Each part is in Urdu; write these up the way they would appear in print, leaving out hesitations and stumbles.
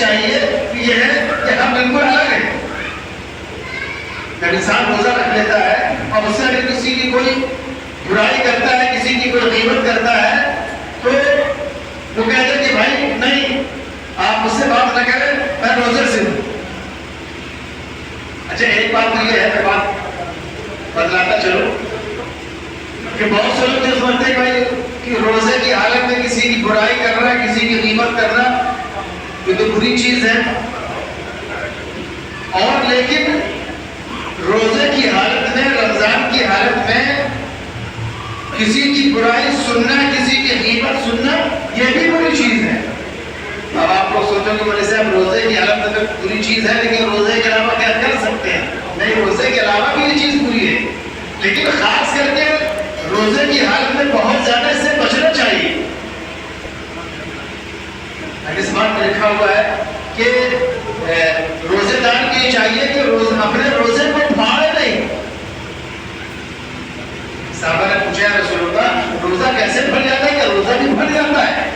چاہیے کہ یہ ہے کہ ہم بالکل الگ ہیں. جب انسان روزہ رکھ لیتا ہے اور اس سے اگر کسی کی کوئی برائی کرتا ہے, کسی کی کوئی غیبت کرتا ہے, تو وہ کہتا ہے کہ بھائی نہیں, آپ مجھ سے بات نہ کریں, میں روزے سے ہوں. اچھا ایک بات تو یہ ہے, میں بات بدلاتا چلو کہ بہت سے لوگ جو سمجھتے ہیں بھائی کہ روزے کی حالت میں کسی کی برائی کرنا, کسی کی غیبت کرنا یہ تو بری چیز ہے, اور لیکن روزے کی حالت میں, رمضان کی حالت میں کسی کی برائی سننا, کسی کی غیبت سننا یہ بھی بری چیز ہے. اب آپ لوگ سوچو کہ میرے صاحب روزے کی حالت میں بری چیز ہے, لیکن روزے کے علاوہ کیا کر سکتے ہیں؟ نہیں, روزے کے علاوہ بھی یہ چیز بری ہے, لیکن خاص کر کے روزے کی حالت میں بہت زیادہ اس سے بچنا چاہیے. اس بات میں لکھا ہوا ہے کہ روزے دار کو یہ چاہیے کہ اپنے روزے کو پھاڑے نہیں. صحابہ نے پوچھا ہے رسول اللہ روزہ کیسے پھٹ جاتا ہے, کیا روزہ بھی پھٹ جاتا ہے؟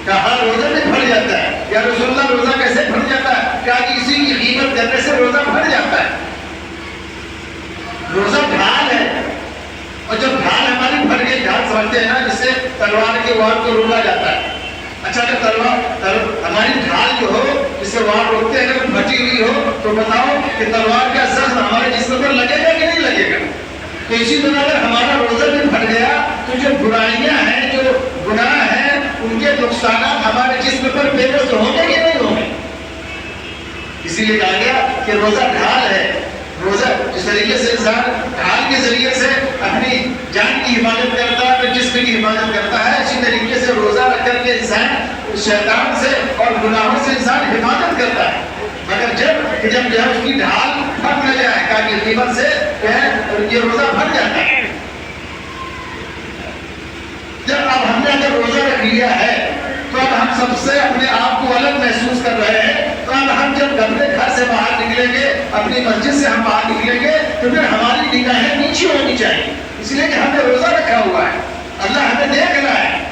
کہا روزہ بھی پھٹ جاتا ہے. یا رسول اللہ روزہ کیسے پھٹ جاتا ہے؟ کہا کہ کسی کی غیبت کرنے سے روزہ پھٹ جاتا ہے. روزہ ڈھال ہے, اور جب ڈھال ہماری پھٹ گئی, ڈھال سمجھتے ہیں نا جس سے تلوار کے وار کو روکا جاتا ہے. اچھا اگر تلوار ہماری ڈھال جو ہو جس سے وار روکتے ہیں اگر پھٹی ہوئی ہو تو بتاؤ کہ تلوار کا زخم ہمارے جسم پر لگے گا کہ نہیں لگے گا؟ تو اسی طرح اگر ہمارا روزہ بھی پھٹ گیا تو جو برائیاں ہیں, جو گناہ ہیں, ان کے نقصانات ہمارے جسم پر بے بس ہوں گے کہ نہیں ہوں گے؟ اسی لیے کہا گیا کہ روزہ ڈھال ہے. روزہ جس طریقے سے انسان ڈھال کے ذریعے سے اپنی جان کی حفاظت کرتا ہے, اپنے جسم کی حفاظت کرتا ہے, اسی طریقے سے روزہ رکھ کر کے انسان شیطان سے اور گناہوں سے انسان حفاظت کرتا ہے. مگر جب جو ہے اس کی ڈھال پھٹ نہ جائے, کہا کہ غیبت سے جو ہے یہ روزہ پھٹ جاتا ہے. جب اب ہم نے اگر روزہ رکھ لیا ہے تو اب ہم سب سے اپنے آپ کو الگ محسوس کر رہے ہیں. تو اب ہم جب اپنے گھر سے باہر نکلیں گے, اپنی مسجد سے ہم باہر نکلیں گے, تو پھر ہماری نگاہیں نیچے ہونی چاہیے, اس لیے کہ ہم نے روزہ رکھا ہوا ہے, اللہ ہمیں دیکھ رہا ہے.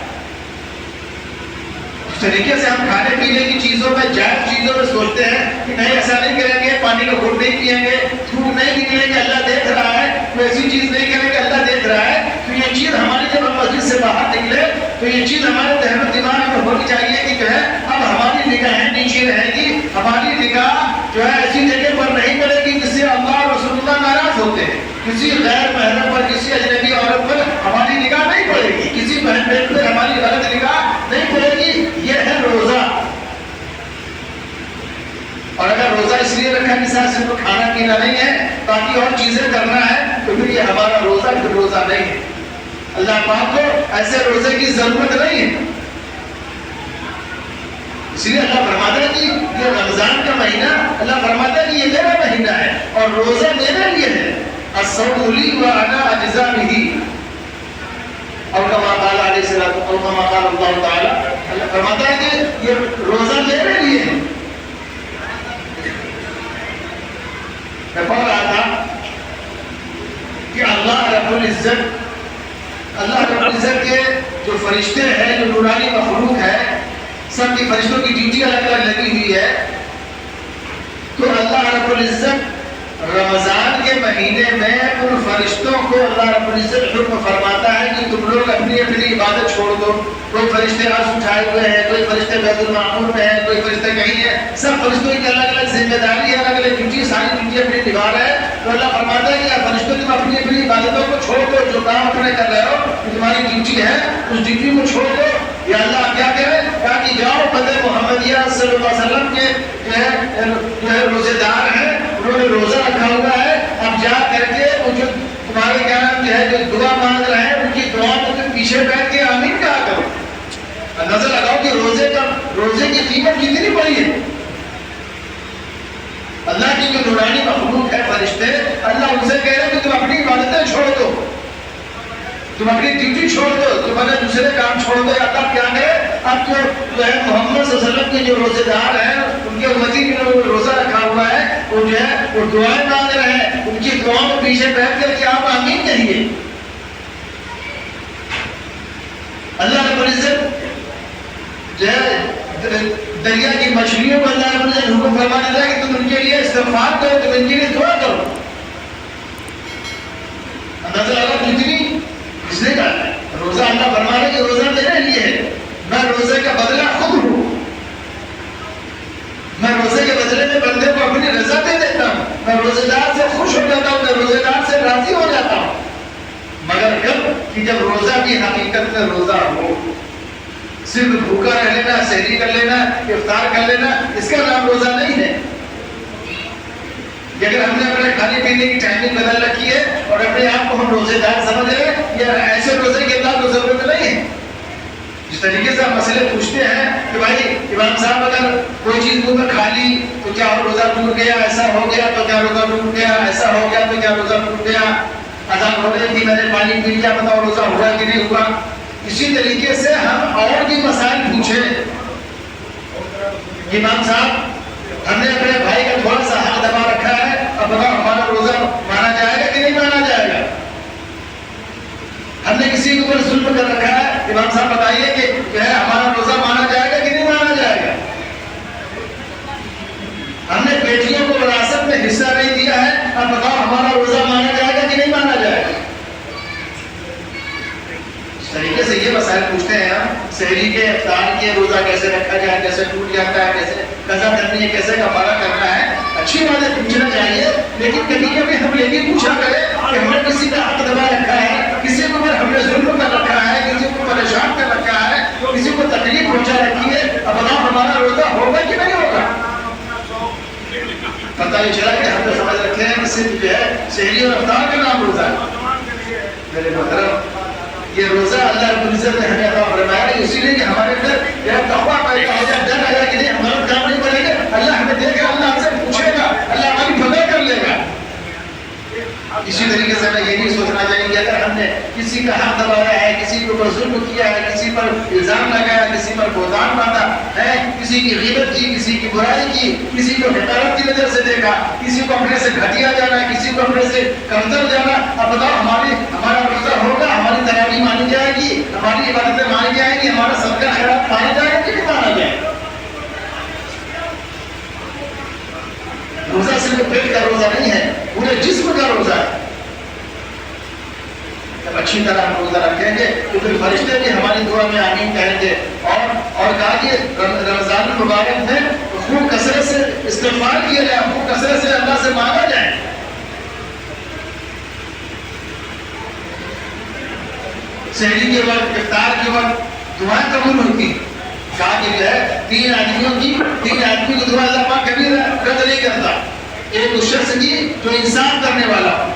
اس طریقے سے ہم کھانے پینے کی چیزوں میں, جائز چیزوں میں سوچتے ہیں کہ نہیں ایسا نہیں کریں گے, پانی کا گھونٹ نہیں پئیں گے, تھوک نہیں نکلیں گے, اللہ دیکھ رہا ہے, تو ایسی چیز نہیں کریں گے, اللہ دیکھ رہا ہے. تو یہ چیز ہماری جب ہم مسجد سے باہر نکلے تو یہ چیز ہمارے ذہن و دماغ میں ہونی چاہیے کہ جو ہے اب ہماری نگاہیں نیچے رہے گی, ہماری نگاہ جو ہے ایسی جگہ پر نہیں پڑے گی جس سے اللہ اور رسول اللہ ناراض ہوتے ہیں. کسی غیر محرم پر, کسی اجنبی عورت پر ہماری نگاہ نہیں پڑے گی, کسی بہن بہن پر ہماری غلط نگاہ نہیں پڑے گی. یہ ہے روزہ. اور اگر روزہ اس لیے رکھا کہ صرف کھانا پینا نہیں ہے, باقی اور چیزیں کرنا ہے, تو پھر یہ ہمارا روزہ پھر روزہ نہیں ہے. اللہ پاک کو ایسے روزے کی ضرورت نہیں ہے. اس لیے اللہ فرماتا ہے کہ یہ رمضان کا مہینہ, اللہ فرماتا ہے کہ یہ میرا مہینہ ہے اور روزہ میرے لیے ہے. الصوم لی وانا اجزا بہ, اور کما قال علیہ الصلوۃ والسلام, اور کما قال اللہ تعالی, اللہ فرماتا ہے کہ یہ روزہ میرے لیے ہے. میں پڑھ رہا تھا کہ اللہ رب العزت کے جو فرشتے ہیں, جو نورانی مخلوق ہے, سب کی فرشتوں کی ڈیوٹی الگ الگ لگی ہوئی ہے. تو اللہ رب العزت رمضان کے مہینے میں ان فرشتوں کو اللہ رب العزت حکم فرماتا ہے کہ تم لوگ اپنی اپنی عبادت چھوڑ دو. کوئی فرشتے عرش اٹھائے ہوئے ہیں, کوئی فرشتے بیت المعمور میں ہیں, کوئی فرشتے کہیں ہیں, سب فرشتوں کی الگ الگ ذمہ داری ہے, الگ الگ ڈیوٹی, ساری ڈیوٹی اپنی نبھا رہے ہیں. تو اللہ فرماتا ہے کہ فرشتوں تم اپنی اپنی عبادتوں کو چھوڑ دو, جو کام اپنے کر رہے ہو تمہاری ڈیوٹی ہے اس ڈیوٹی کو چھوڑ دو. یا اللہ کیا کرے, کہا کہ جاؤ بدر محمدیہ صلی اللہ علیہ وسلم کے جو ہے روزے دار ہیں, انہوں نے روزہ رکھا ہوا ہے, اب جا کر کے وہ جو تمہارے کیا نام جو ہے جو دعا مانگ رہے ہیں ان کی دعا کو تم پیچھے بیٹھ کے آمین کہا کرو. نظر لگاؤ کہ روزے کی قیمت کتنی بڑی ہے. اللہ کی جو نورانی مخلوق ہے فرشتے, اللہ ان سے کہہ رہے ہیں کہ تم اپنی عبادتیں چھوڑ دو, تم اپنی ڈیوٹی چھوڑ دو, تم اپنے دوسرے کام چھوڑ دو. اللہ کیا کرے, اب جو ہے محمد صلی اللہ علیہ وسلم کے جو روزے دار ہیں, ان کے امتی کے لوگ روزہ رکھا ہوا ہے, وہ جو ہے وہ دعائیں مانگ رہے ہیں, ان کی دعاؤں کو پیچھے بیٹھ کر کے آپ آمین کہیے. اللہ رب العزت جو ہے دریا کی مچھلیوں کو اللہ رب العزت حکم فرمانے لگا کہ تم ان کے لیے استغفار کرو، تم ان کے لیے دعا کرو. اندازہ لگا کتنی اس نے کہا روزہ اللہ فرما رہے کہ روزہ میرے لیے ہے، میں روزے کا بدلہ خود ہوں، میں روزے کے بدلے میں بندے کو اپنی رضا دے دیتا ہوں، میں روزے دار سے خوش ہو جاتا ہوں، میں روزے دار سے راضی ہو جاتا ہوں. مگر کب کہ جب روزہ بھی حقیقت میں روزہ ہو. صرف بھوکا رہ لینا، سحری کر لینا، افطار کر لینا، اس کا نام روزہ نہیں ہے. کہ اگر ہم نے اپنے کھانے پینے کی ٹائمنگ بدل رکھی ہے اور اپنے آپ کو ہم روزے دار سمجھ رہے ہیں، یا ایسے روزے کی اللہ کو ضرورت نہیں ہے. جس طریقے سے ہم مسئلے پوچھتے ہیں کہ بھائی امام صاحب اگر کوئی چیز منہ میں کھا لی تو کیا روزہ ٹوٹ گیا، ایسا ہو گیا تو کیا روزہ ٹوٹ گیا، ایسا ہو گیا تو کیا روزہ ٹوٹ گیا، اذان ہو رہی تھی میں نے پانی پی لیا، بتاؤ روزہ ہوا کہ نہیں ہوا. اسی طریقے سے ہم اور بھی مسائل پوچھیں. امام صاحب ہم نے اپنے بھائی کا تھوڑا سا حق دبا رکھا ہے، اب بتاؤ ہمارا روزہ مانا جائے گا کہ نہیں مانا جائے گا. ہم نے کسی کے اوپر ظلم کر رکھا ہے، امام صاحب بتائیے کہ جو ہے ہمارا روزہ مانا جائے گا کہ نہیں مانا جائے گا. ہم نے بیٹیوں کو وراثت میں حصہ نہیں دیا ہے، اب بتاؤ ہمارا روزہ مانا جائے گا کہ نہیں مانا جائے گا. اس طریقے سے یہ مسائل پوچھتے ہیں ہم. سحری کے افطار کے روزہ کیسے رکھا جائے، کیسے ٹوٹ جاتا ہے، کیسے قضا کرنی ہے، کیسے کفارہ کرنا ہے. اچھی باتیں پوچھنا چاہیے، لیکن کبھی کبھی ہم یہ بھی پوچھا کریں کہ ہم نے کسی کا حق دبا رکھا ہے، کسی کے اوپر ہم نے ظلم کر رکھا ہے، کسی کو پریشان کر رکھا ہے، کسی کو تکلیف پہنچا رکھی ہے، اب بتاؤ ہمارا روزہ ہوگا کہ نہیں ہوگا. پتہ نہیں چلا کہ ہم تو سمجھ رکھے ہیں کہ صرف جو ہے سحری اور افطار کا نام روزہ ہے. میرے محترم یہ روزہ اللہ رب العزت نے ہمیں عطا فرمایا ہے اسی لیے کہ ہمارے اندر یہ تقویٰ پیدا ہو جائے، ڈر آ جائے کہ نہیں ہمارا کام نہیں بنے گا، اللہ ہمیں دے گا، اللہ ہم سے پوچھے گا، اللہ ہماری فدا کر لے گا. اسی طریقے سے ہمیں یہ نہیں سوچنا چاہیے کہ اگر ہم نے کسی کا حق دبایا ہے، کسی کے اوپر ظلم کیا ہے، کسی پر الزام لگایا، کسی پر بہتان باندھا ہے، کسی کی غیبت کی، کسی کی برائی کی، کسی کو حقارت کی نظر سے دیکھا، کسی کو اپنے سے گھٹیا جانا، کسی کو اپنے سے کمتر جانا، اب بتاؤ ہمارا روزہ ہوگا، ہماری تراویح مانی جائے گی، ہماری عبادتیں مانی جائیں گی، ہمارا صدقہ خیرات مانا جائے گا کہ نہیں مانا جائے گا. روزہ صرف پیٹ کا روزہ نہیں ہے، پورے جسم کا روزہ ہے. جب اچھی طرح ہم روزہ رکھیں گے تو پھر فرشتے بھی ہماری دعا میں آمین کہیں گے. اور کہا کہ رمضان المبارک میں خوب کثرت سے استغفار کیا جائے، خوب کثرت سے اللہ سے مانگا جائے. سحری کے وقت، افطار کے وقت دعائیں قبول ہوتی ہیں. کہا کہ جو ہے تین آدمی کی دعا اللہ پاک کبھی رد نہیں کرتا. ایک اس شخص کی جو انصاف کرنے والا ہو،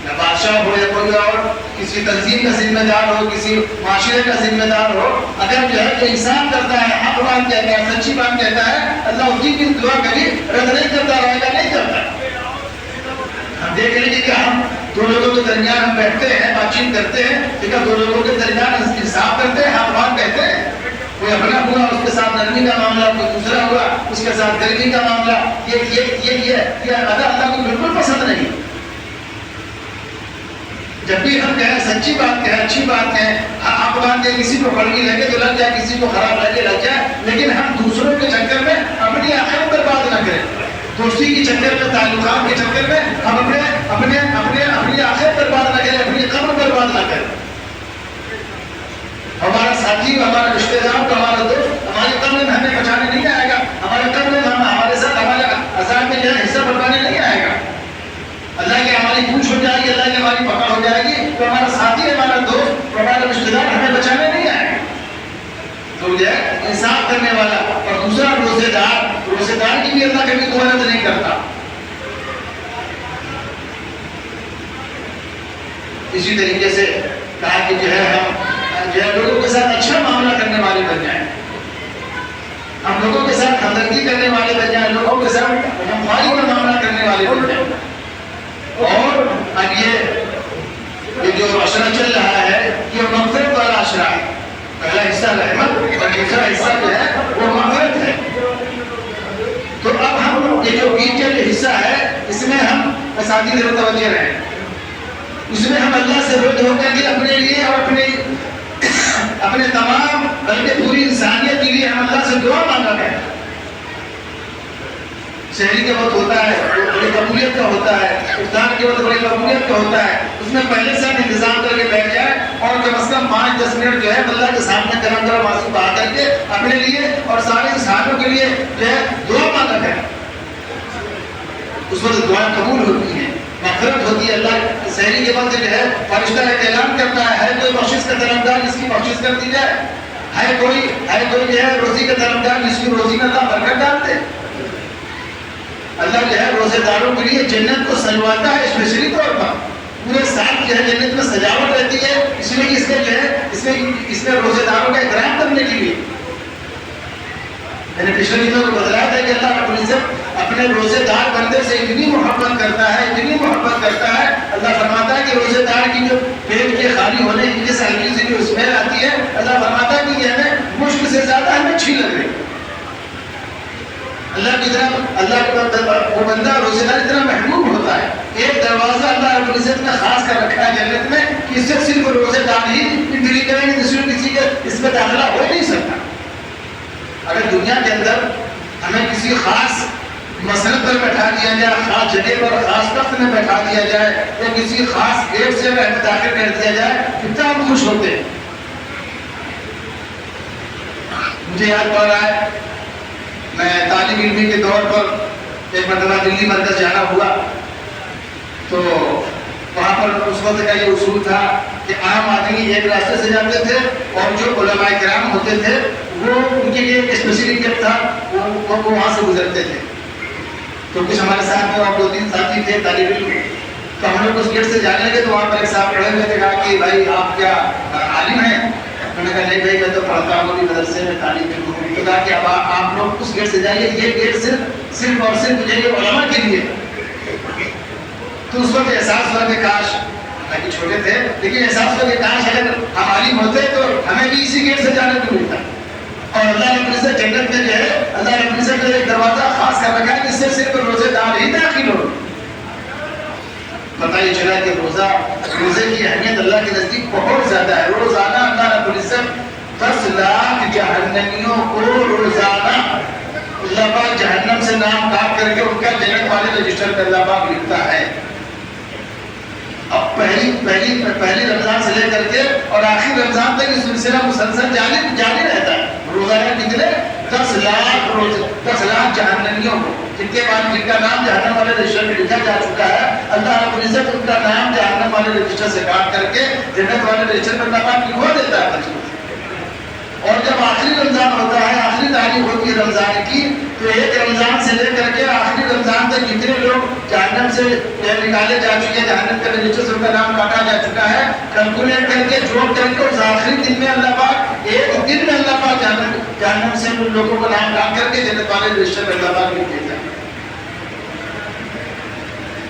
نہ بادشاہ ہو یا کوئی اور کسی تنظیم کا ذمہ دار ہو، کسی معاشرے کا ذمہ دار ہو، اگر جو ہے جو انصاف کرتا ہے، حق بات کہتا ہے، سچی بات کہتا ہے، اللہ اس کی دعا کبھی رد نہیں کرتا، رہے گا نہیں کرتا. ہم دیکھ لیں کہ ہم دو لوگوں کے درمیان ہم بیٹھتے ہیں، بات چیت کرتے ہیں، ٹھیک ہے، دو لوگوں کے درمیان انصاف کرتے ہیں، حق بات کہتے ہیں. کوئی اپنا ہوا اس کے ساتھ نرمی کا معاملہ، کوئی دوسرا ہوا اس کے ساتھ گرمی کا معاملہ، یہ اللہ کو بالکل پسند نہیں. جب بھی ہم کہیں سچی بات کہیں، اچھی بات کہیں، حق بات کہیں، کسی کو کڑوی لگے تو لگ جائے، کسی کو خراب لگے لگ جائے، لیکن ہم دوسروں کے چکر میں اپنی آخرت برباد نہ کریں. دوستی کے چکر میں، تعلقات کے چکر میں ہم اپنی آخرت برباد نہ کریں، اپنی قبر برباد نہ کریں. ہمارا ساتھی، ہمارا رشتے دار، ہمارا دوست ہماری قبر میں ہمیں بچانے نہیں آئے گا، ہمارے قبر میں ہمارے ساتھ ہمارے عذاب میں جو ہے حصہ بٹوانے نہیں آئے گا. اللہ کی ہماری پوچھ ہو جائے گی، اللہ کی ہماری پکڑ ہو جائے گی تو ہمارا ساتھی، ہمارا دوست، ہمارا رشتے دار ہمیں بچانے نہیں آئے گا. تو جو ہے انصاف کرنے والا اور دوسرا روزے دار کی بھی اللہ کبھی دعا رد نہیں کرتا. اسی طریقے سے کہا کہ جو ہے ہم جو ہے لوگوں کے ساتھ اچھا معاملہ کرنے والے بن جائیں، ہم لوگوں کے ساتھ ہمدردی کرنے والے بن جائیں، لوگوں کے ساتھ ہمدردی کا معاملہ کرنے والے بن جائیں. اور اب یہ جو عشرہ چل رہا ہے یہ مغفرت والا عشرہ ہے. پہلا حصہ رحمت اور دوسرا حصہ جو ہے وہ مغفرت ہے. تو اب ہم یہ جو بیچ کا جو حصہ ہے اس میں ہم اساتذہ سے متوجہ رہیں، اس میں ہم اللہ سے رد ہو کر کے اپنے لیے اور اپنے تمام بلکہ پوری انسانیت کے لیے ہم اللہ سے دعا مانگا کریں شہری کے وقت ہوتا ہے وہ بڑی قبولیت کا ہوتا ہے، افطار کے وقت بڑی قبولیت کا ہوتا ہے، اس میں پہلے سے ہم انتظام کر کے بیٹھ جائیں اور کم از کم 5-10 منٹ جو ہے اللہ کے سامنے کرم کرم آنسو بہا کر کے اپنے لیے اور سارے انسانوں کے لیے جو ہے دعا مانگا کریں. اس وقت دعائیں قبول ہوتی ہیں، مغفرت ہوتی ہے. اللہ سحری کے وقت جو ہے فرشتہ ایک اعلان کرتا ہے کوئی بخشش کا طلبگار جس کی بخشش کر دی جائے، ہے کوئی جو ہے روزی کا طلبگار جس کی روزی میں اللہ برکت ڈال دے. اللہ جو ہے روزے داروں کے لیے جنت کو سجواتا ہے اسپیشلی طور پر، پورے سال جو ہے جنت میں سجاوٹ رہتی ہے، اس لیے اس میں جو ہے اس میں روزے داروں کا اکرام کرنے کے لیے. میں نے پچھلے دنوں کو بتلایا تھا کہ اللہ رب العزت اپنے روزے دار بندے سے اتنی محبت کرتا ہے، اتنی محبت کرتا ہے. اللہ فرماتا ہے کہ روزے دار کی جو پیٹ کے خالی ہونے کی سالگی سے جو اسمیل آتی ہے، اللہ فرماتا ہے کہ یہ ہمیں مشک سے زیادہ ہمیں اچھی لگ رہی ہے. اللہ کی طرف اللہ وہ بندہ روزے دار اتنا محبوب ہوتا ہے. ایک دروازہ اللہ رب العزت نے خاص کر رکھا ہے جنت میں کہ اس سے صرف روزے دار ہی انٹری کریں گے، دوسرے کسی کے اس میں داخلہ ہو نہیں سکتا. اگر دنیا کے اندر ہمیں کسی خاص مسند پر بیٹھا دیا جائے، خاص جگہ پر خاص تخت میں بیٹھا دیا جائے یا کسی خاص گیٹ سے ہمیں داخل کر دیا جائے، کتنا ہم خوش ہوتے ہیں. مجھے یاد پڑ رہا ہے میں طالب علمی کے دور پر ایک مرتبہ دلی مرکز جانا ہوا تو وہاں پر اس وقت کا یہ اصول تھا کہ عام آدمی ایک راستے سے جاتے تھے اور جو علماء کرام ہوتے تھے وہ ان کے لیے ایک اسپیشلی گیٹ تھا، وہ وہاں سے گزرتے تھے. تو کچھ ہمارے ساتھ میں اور 2-3 ساتھی تھے طالب علم، تو ہم لوگ اس گیٹ سے جانے لگے تو وہاں پر ایک صاحب کھڑے ہوئے تھے، کہا کہ بھائی آپ کیا عالم ہیں؟ میں نے کہا نہیں بھائی میں تو پڑھتا ہوں مدرسے میں طالب علم ہوں. تو کہا کہ اب آپ لوگ اس گیٹ سے جائیے، یہ گیٹ صرف اور صرف یہ علماء کے لیے. تو اس وقت احساس ہوا کہ کاش، حالانکہ چھوٹے تھے لیکن احساس ہوا کہ کاش اگر ہم عالم ہوتے تو ہمیں بھی اسی گیٹ سے جانے کو ملتا. اور اللہ رب العزت جنت میں جو ہے اللہ رب العزت نے ایک دروازہ خاص کر رکھا ہے جس سے صرف روزے دار ہی داخل ہو. پتہ یہ چلا کہ روزے کی اہمیت اللہ کے نزدیک بہت زیادہ ہے. روزانہ اللہ رب العزت 10 لاکھ جہنمیوں کو روزانہ اللہ پاک جہنم سے نام کاٹ کر کے ان کا جنت والے رجسٹر پہ اللہ پاک لکھتا ہے. اب پہلی رمضان سے لے کر کے اور آخری رمضان تک یہ سلسلہ مسلسل جاری رہتا ہے. روزانہ کتنے 10 لاکھ جہنمیوں کو جن کا نام جہنم والے رجسٹر میں لکھا جا چکا ہے، اللہ رب العزت ان کا نام جہنم والے رجسٹر سے کاٹ کر کے جنت والے رجسٹر پر اللہ پاک لکھوا دیتا ہے. اور جب آخری رمضان ہوتا ہے، آخری تاریخ ہوتی ہے رمضان کی، تو ایک رمضان سے لے کر کے آخری رمضان تک جتنے لوگ جہنم سے نکالے جا چکے ہیں، جہنم کے رجسٹر سے ان کا نام کاٹا جا چکا ہے، کیلکولیٹ کر کے جوڑ کر کے اس آخری دن میں اللہ پاک ایک دن میں اللہ پاک جہنم سے ان لوگوں کو نام کاٹ کر کے جنت والے رجسٹر میں اللہ پاک لکھ دیتا ہے.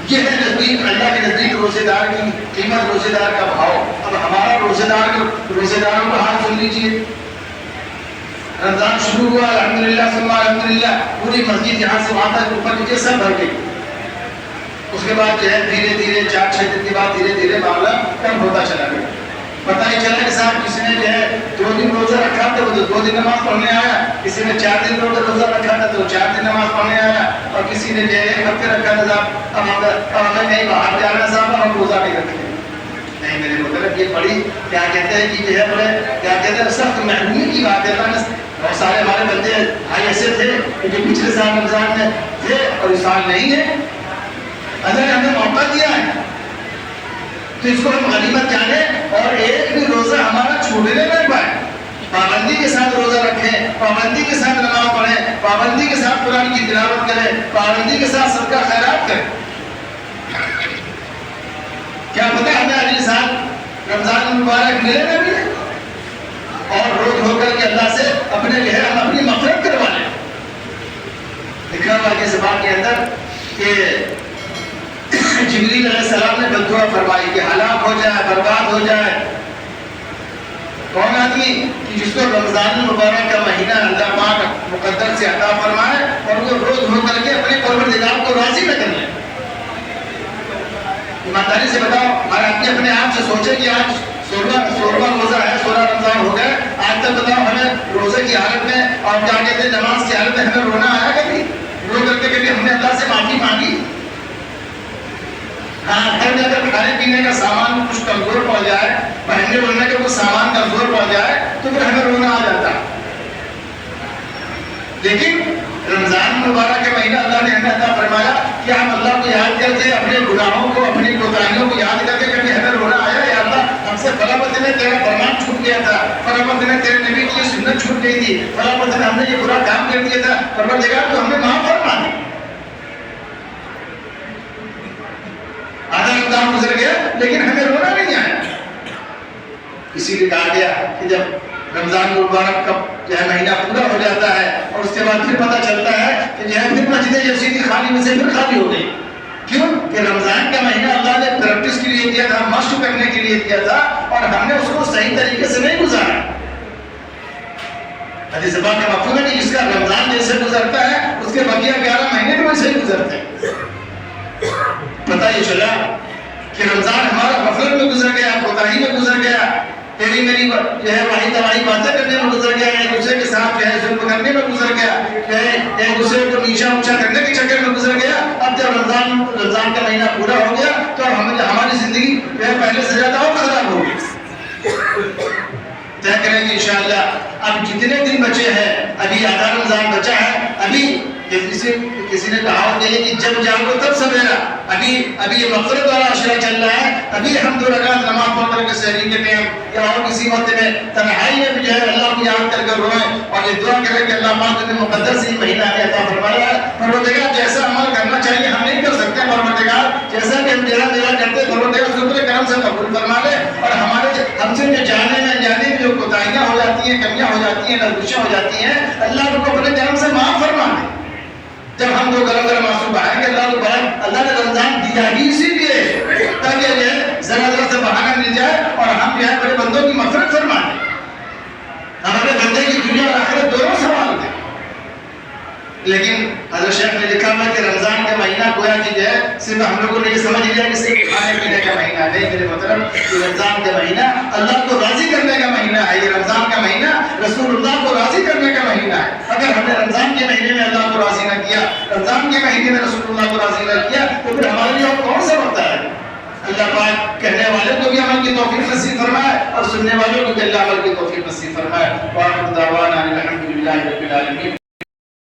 یہ ہے نزدیک اللہ کے نزدیک روزے دار کی قیمت، روزے دار کا بھاؤ. اب ہمارا روزے داروں کا حال سن لیجیے. رمضان شروع ہوا، الحمدللہ ثم الحمدللہ، پوری مسجد یہاں سے وہاں تک اوپر نیچے سب بھر گئی. اس کے بعد جو ہے دھیرے دھیرے 4-6 دن کے بعد دھیرے دھیرے معاملہ کم ہوتا چلا گیا. پتہ نہیں چلا کہ صاحب کسی نے جو ہے 2 دن روزہ رکھا تھا وہ 2 دن نماز پڑھنے آیا، کسی نے 4 دن روزہ رکھا تھا تو 4 دن نماز پڑھنے آیا، اور کسی نے جو ہے 1 ہفتے رکھا تھا صاحب اب ہمیں کہیں باہر جانا صاحب ہم روزہ نہیں رکھتے. نہیں میرے مطلب یہ بڑی کیا کہتے ہیں کہ جو ہے بڑے کیا کہتے ہیں سخت محرومی کی بات ہے. بہت سارے ہمارے بندے بھائی ایسے تھے کہ جو پچھلے سال رمضان میں تھے اور اس سال نہیں ہے. اللہ نے ہمیں موقع دیا ہے تو اس کو ہم غنیمت جانیں اور ایک بھی روزہ ہمارا چھوٹنے نہ پائے. پابندی کے ساتھ روزہ رکھیں، پابندی کے ساتھ نماز پڑھیں، پابندی کے ساتھ قرآن کی تلاوت کریں، پابندی کے ساتھ صدقہ خیرات کریں. کیا پتہ ہمیں اگلے سال رمضان مبارک ملے نہ ملے، اور روز ہو کر کے اللہ سے اپنے جو ہے ہم اپنی مغفرت کروا لیں. لکھا ہوا اس بات کے اندر کہ جبریل علیہ السلام نے بددعا فرمائی کہ ہلاک ہو جائے، برباد ہو جائے کون آدمی کہ جس کو رمضان المبارک کا مہینہ اللہ پاک مقدر سے عطا فرمائے اور وہ روز ہو کر کے اپنے پروردگار کو راضی نہ کر لیں. ایمانداری سے بتاؤ، اور اپنے آپ سے سوچے کہ آج 16واں روزہ ہے، 16 رمضان ہو گئے، آج تک بتاؤ ہمیں روزے کی حالت میں اور کیا کہتے ہیں نماز کی حالت میں ہمیں رونا آیا کبھی؟ رو کر کے کبھی ہم نے معافی مانگی؟ ہاں گھر میں اگر کھانے پینے کا سامان کچھ کمزور پڑ جائے، پہننے اڑنے کا کچھ سامان کمزور پڑ جائے تو پھر ہمیں رونا آ جاتا. لیکن رمضان مبارک کے مہینہ اللہ نے ہمیں عطا فرمایا کہ ہم اللہ کو یاد کر کے اپنے گناہوں کو، اپنی کوتاہیوں کو یاد کر کے کبھی ہمیں رونا آیا یا اللہ ہم سے فلاں وقت میں تیرا فرمان چھوٹ گیا تھا، فلاں وقت میں تیرے نبی کی سنت چھوٹ گئی تھی، فلاں وقت میں ہم نے یہ برا کام کر دیا تھا، پروردگار تو ہمیں معاف فرما دے. آدھا رمضان گزر گیا لیکن ہمیں رونا نہیں آیا. اسی لیے کہا گیا کہ جب رمضان مبارک کا جو ہے مہینہ پورا ہو جاتا ہے اور اس کے بعد پھر پتہ چلتا ہے کہ جو ہے پھر مسجدیں جیسی تھی خالی میں سے پھر خالی ہو گئی. کیوں کہ رمضان کا مہینہ اللہ نے پریکٹس کے لیے دیا تھا، مشق کرنے کے لیے دیا تھا اور ہم نے اس کو صحیح طریقے سے نہیں گزارا. حدیث پاک کا مفہوم ہے کہ جس کا رمضان جیسے گزرتا ہے اس کے بقیہ 11 مہینے بھی ویسے ہی گزرتے ہیں. پتہ یہ چلا کہ رمضان ہمارا غفلت میں گزر گیا، کوتاہی میں گزر گیا، تیری میری جو ہے واحد دوائی باتیں کرنے میں گزر گیا، ایک دوسرے کے ساتھ جو ہے ظلم کرنے میں گزر گیا، ایک دوسرے کو نیچا اونچا کرنے کے چکر میں گزر گیا. اب جب رمضان کا مہینہ پورا ہو گیا تو ہماری زندگی جو ہے پہلے سے زیادہ اور خراب ہو گئی. طے کریں گے انشاءاللہ. اب جتنے دن بچے ہیں، ابھی آدھا رمضان بچا ہے، ابھی کسی نے کہا کہ جب جاگو تب سویرا، ابھی یہ مغفرت والا عشرہ چل رہا ہے، ابھی ہم 2 رکعت نماز پڑھ کر کے سحری کے ٹائم یا اور کسی وقت میں تنہائی میں بھی جو ہے اللہ کو یاد کر کے روئیں اور یہ دعا کریں کہ اللہ پاک نے مقدس ہی مہینہ میں عطا فرمایا ہے. پروردگار جیسا عمل کرنا چاہیے ہم نہیں کر سکتے، پروردگار جیسا کہ ہم میرا کرتے پروردگار اس کے کرم سے قبول فرما لے اور ہم سے جو جانے میں جانے میں جو کوتاہیاں ہو جاتی ہیں، کمیاں ہو جاتی ہیں، لغزشیں ہو جاتی ہیں، اللہ کو اپنے کرم سے معاف فرما دے. جب ہم 2 گرم گرم آنسو بہائیں گے اللہ نے رمضان دیا ہی اسی لیے تاکہ یہ ذرا ذرا سے بہانا مل جائے اور ہم جو ہے بڑے بندوں کی مغفرت فرما دیں، ہمارے بندے کی دنیا اور آخرت دونوں سنبھال دیں. لیکن حضرت شیخ نے لکھا ہے کہ رمضان کا مہینہ گویا کہ جو ہے صرف ہم لوگوں نے یہ سمجھ لیا کہ صرف کھانے پینے کا مہینہ نہیں. میرے مطلب کہ رمضان کا مہینہ اللہ کو راضی کرنے کا مہینہ ہے. یہ رمضان کا مہینہ رسول اللہ کو راضی کرنے کا مہینہ ہے. اگر ہم نے رمضان کے مہینے میں اللہ کو راضی نہ کیا، رمضان کے مہینے میں رسول اللہ کو راضی نہ کیا تو پھر ہمارے لیے اور کون سا وقت ہے؟ اللہ پاک کہنے والے کو بھی عمل کی توفیق نصیب فرمائے اور سننے والوں کو بھی اللہ عمل کی توفیق نصیب فرمائے. وآخر دعوانا الحمد للہ رب العالمین.